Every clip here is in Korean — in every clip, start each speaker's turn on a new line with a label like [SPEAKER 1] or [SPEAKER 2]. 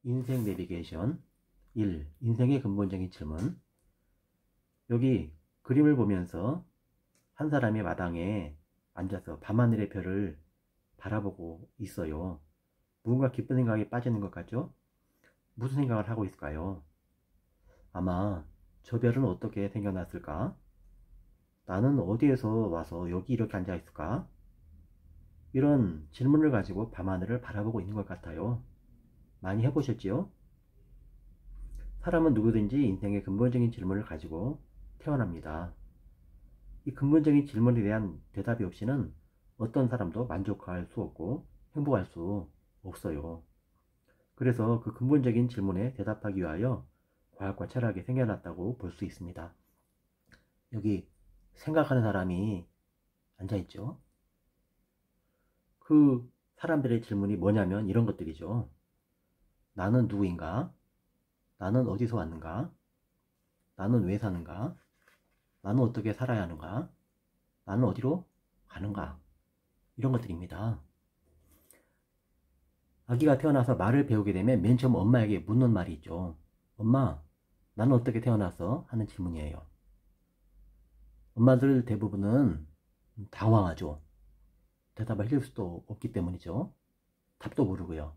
[SPEAKER 1] 인생 내비게이션 1. 인생의 근본적인 질문. 여기 그림을 보면서 한 사람이 마당에 앉아서 밤하늘의 별을 바라보고 있어요. 무언가 기쁜 생각에 빠지는 것 같죠? 무슨 생각을 하고 있을까요? 아마 저 별은 어떻게 생겨났을까? 나는 어디에서 와서 여기 이렇게 앉아 있을까? 이런 질문을 가지고 밤하늘을 바라보고 있는 것 같아요. 많이 해보셨지요? 사람은 누구든지 인생의 근본적인 질문을 가지고 태어납니다. 이 근본적인 질문에 대한 대답이 없이는 어떤 사람도 만족할 수 없고 행복할 수 없어요. 그래서 그 근본적인 질문에 대답하기 위하여 과학과 철학이 생겨났다고 볼 수 있습니다. 여기 생각하는 사람이 앉아있죠. 그 사람들의 질문이 뭐냐면 이런 것들이죠. 나는 누구인가? 나는 어디서 왔는가? 나는 왜 사는가? 나는 어떻게 살아야 하는가? 나는 어디로 가는가? 이런 것들입니다. 아기가 태어나서 말을 배우게 되면 맨 처음 엄마에게 묻는 말이 있죠. 엄마, 나는 어떻게 태어났어? 하는 질문이에요. 엄마들 대부분은 당황하죠. 대답을 해줄 수도 없기 때문이죠. 답도 모르고요.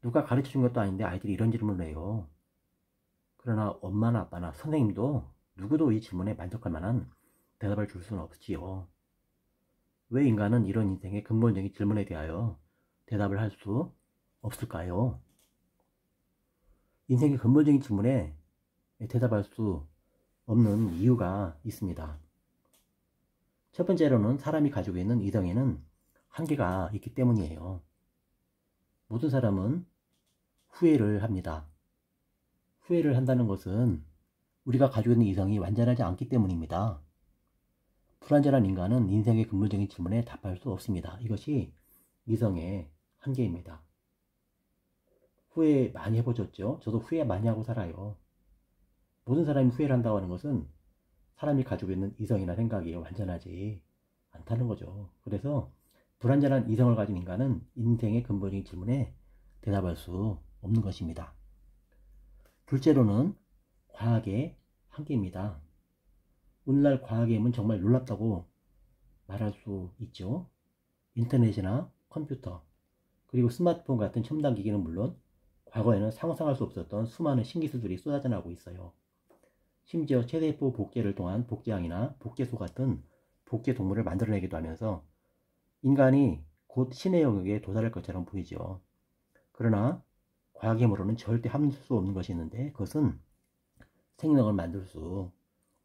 [SPEAKER 1] 누가 가르쳐준 것도 아닌데 아이들이 이런 질문을 해요. 그러나 엄마나 아빠나 선생님도 누구도 이 질문에 만족할 만한 대답을 줄 수는 없지요. 왜 인간은 이런 인생의 근본적인 질문에 대하여 대답을 할 수 없을까요? 인생의 근본적인 질문에 대답할 수 없는 이유가 있습니다. 첫 번째로는 사람이 가지고 있는 이성에는 한계가 있기 때문이에요. 모든 사람은 후회를 합니다. 후회를 한다는 것은 우리가 가지고 있는 이성이 완전하지 않기 때문입니다. 불완전한 인간은 인생의 근본적인 질문에 답할 수 없습니다. 이것이 이성의 한계입니다. 후회 많이 해보셨죠? 저도 후회 많이 하고 살아요. 모든 사람이 후회를 한다고 하는 것은 사람이 가지고 있는 이성이나 생각이 완전하지 않다는 거죠. 그래서 불완전한 이성을 가진 인간은 인생의 근본적인 질문에 대답할 수 없는 것입니다. 둘째로는 과학의 한계입니다. 오늘날 과학의 힘은 정말 놀랍다고 말할 수 있죠. 인터넷이나 컴퓨터, 그리고 스마트폰 같은 첨단 기기는 물론 과거에는 상상할 수 없었던 수많은 신기술들이 쏟아져 나오고 있어요. 심지어 체세포 복제를 통한 복제양이나 복제소 같은 복제 동물을 만들어내기도 하면서 인간이 곧 신의 영역에 도달할 것처럼 보이죠. 그러나 과학의 힘으로는 절대 할 수 없는 것이 있는데 그것은 생명을 만들 수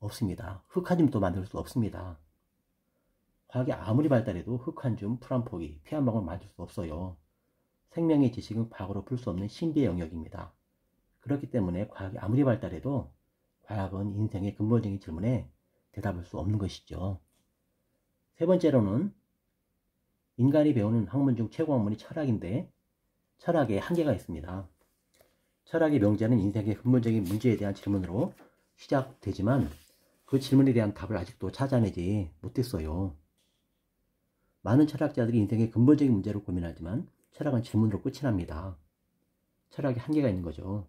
[SPEAKER 1] 없습니다. 흙 한 줌도 만들 수 없습니다. 과학이 아무리 발달해도 흙 한 줌, 풀 한 포기, 피 한 방울 만들 수 없어요. 생명의 지식은 과학으로 풀 수 없는 신비의 영역입니다. 그렇기 때문에 과학이 아무리 발달해도 과학은 인생의 근본적인 질문에 대답할 수 없는 것이죠. 세 번째로는 인간이 배우는 학문 중 최고 학문이 철학인데 철학에 한계가 있습니다. 철학의 명제는 인생의 근본적인 문제에 대한 질문으로 시작되지만 그 질문에 대한 답을 아직도 찾아내지 못했어요. 많은 철학자들이 인생의 근본적인 문제를 고민하지만 철학은 질문으로 끝이 납니다. 철학에 한계가 있는 거죠.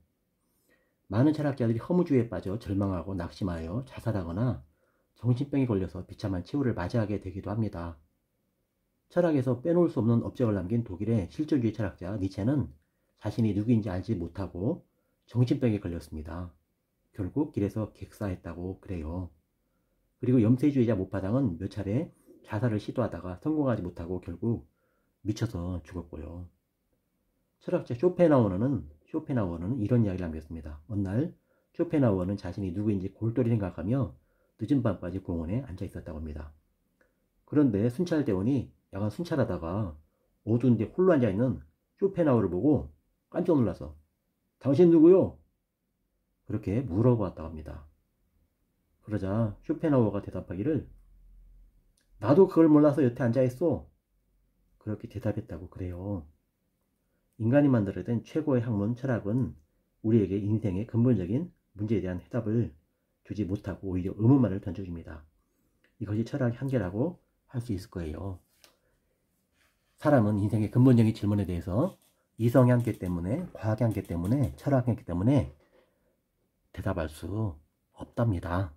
[SPEAKER 1] 많은 철학자들이 허무주의에 빠져 절망하고 낙심하여 자살하거나 정신병에 걸려서 비참한 최후를 맞이하게 되기도 합니다. 철학에서 빼놓을 수 없는 업적을 남긴 독일의 실존주의 철학자 니체는 자신이 누구인지 알지 못하고 정신병에 걸렸습니다. 결국 길에서 객사했다고 그래요. 그리고 염세주의자 모파당은 몇 차례 자살을 시도하다가 성공하지 못하고 결국 미쳐서 죽었고요. 철학자 쇼펜하우어는 이런 이야기를 남겼습니다. 어느 날 쇼펜하우어는 자신이 누구인지 골똘히 생각하며 늦은 밤까지 공원에 앉아 있었다고 합니다. 그런데 순찰대원이 야간 순찰하다가 어두운데 홀로 앉아있는 쇼펜하우어를 보고 깜짝 놀라서 당신 누구요? 그렇게 물어보았다고 합니다. 그러자 쇼펜하우어가 대답하기를 나도 그걸 몰라서 여태 앉아있어. 그렇게 대답했다고 그래요. 인간이 만들어낸 최고의 학문 철학은 우리에게 인생의 근본적인 문제에 대한 해답을 주지 못하고 오히려 의문만을 던져줍니다. 이것이 철학의 한계라고 할 수 있을 거예요. 사람은 인생의 근본적인 질문에 대해서 이성의 한계 때문에, 과학의 한계 때문에, 철학의 한계 때문에 대답할 수 없답니다.